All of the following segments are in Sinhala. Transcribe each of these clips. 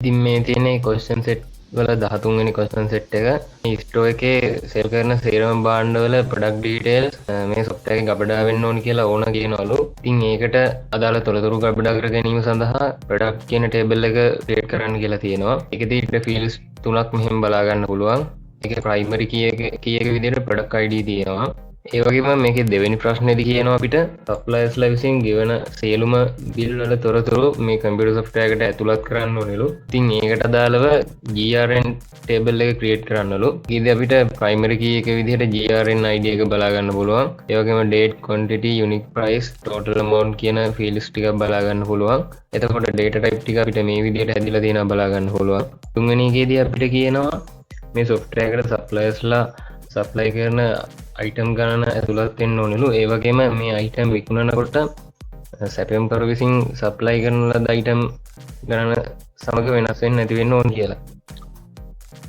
ඉතින් මේ තියෙන ක්වෙස්චන් සෙට් වල 13 වෙනි ක්වෙස්චන් සෙට් එක මේ ස්ටෝ එකේ සෙල් කරන සේරම භාණ්ඩ වල ප්‍රොඩක්ට් ඩීටේල්ස් මේ සොෆ්ට්වෙයාර් එකේ ගබඩා වෙන්න ඕනි කියලා ඕන කියනවලු. ඉතින් ඒකට අදාළ තොරතුරු ගබඩා කර ගැනීම සඳහා ප්‍රොඩක්ට් කියන ටේබල් එක ක්‍රියේට් කරන්න කියලා තියෙනවා. ඒකෙදී ඉන්න ෆීල්ඩ්ස් තුනක් මෙහෙම බලා ගන්න පුළුවන්. ඒකේ ප්‍රයිමරි කී එක විදිහට ප්‍රොඩක්ට් ID තියෙනවා. ඒ වගේම මේකේ දෙවෙනි ප්‍රශ්නේදී කියනවා අපිට සප්ලයර්ස්ලා විසින් ගෙවන සියලුම බිල් වල තොරතුරු මේ කම්පියුටර් සොෆ්ට්වෙයාර් එකට ඇතුළත් කරන්න ඕනෙලු. ඉතින් ඒකට අදාළව GRN ටේබල් එක ක්‍රියේට් කරන්නලු. ඊදී අපිට ප්‍රයිමරි කී එක විදිහට GRN ID එක බලා ගන්න පුළුවන්. ඒ වගේම date, quantity, unique price, total amount කියන ෆීල්ඩ්ස් ටිකක් බලා ගන්න පුළුවන්. එතකොට data type ටික අපිට මේ විදිහට හැදිලා තියෙනවා බලා ගන්න පුළුවන්. තුන්වෙනි එකේදී අපිට කියනවා මේ සොෆ්ට්වෙයාර් එකට සප්ලයර්ස්ලා සප්ලයි කරන අයිටම් ගණන ඇතුළත් වෙන්න ඕනෙලු. ඒ වගේම මේ අයිටම් විකුණනකොට සැපයුම්කරු විසින් සප්ලයි කරන ලද අයිටම් ගණන සමග වෙනස් වෙන්නේ නැති වෙන්න ඕන කියලා.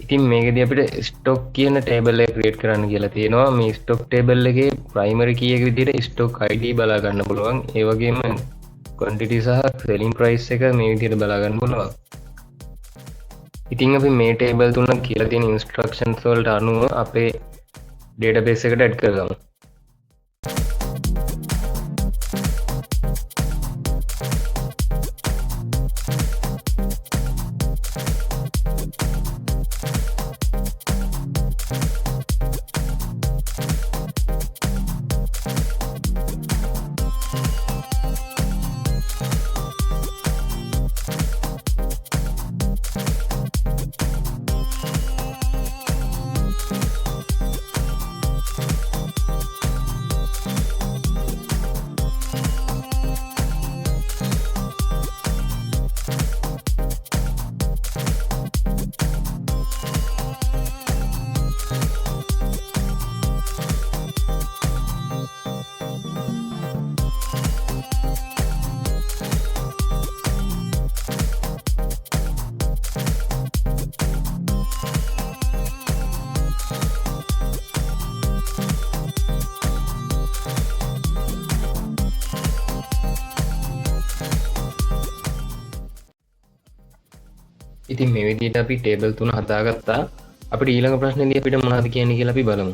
ඉතින් මේකදී අපිට ස්ටොක් කියන ටේබල් එක ක්‍රියේට් කරන්න කියලා තියෙනවා. මේ ස්ටොක් ටේබල් එකේ ප්‍රයිමරි කී එක විදිහට ස්ටොක් ID බලා ගන්න පුළුවන්. ඒ වගේම quantity සහ selling price එක මේ විදිහට බලා ගන්න පුළුවන්. ඉතින් අපි මේ ටේබල් තුන කියලා තියෙන ඉන්ස්ට්‍රක්ෂන්ස් වලට අනුව අපේ database එකට ඇඩ් කරගමු. ඉතින් මේ විදිහට අපි ටේබල් තුන හදාගත්තා. අපිට ඊළඟ ප්‍රශ්නේදී අපිට මොනවද කියන්නේ කියලා අපි බලමු.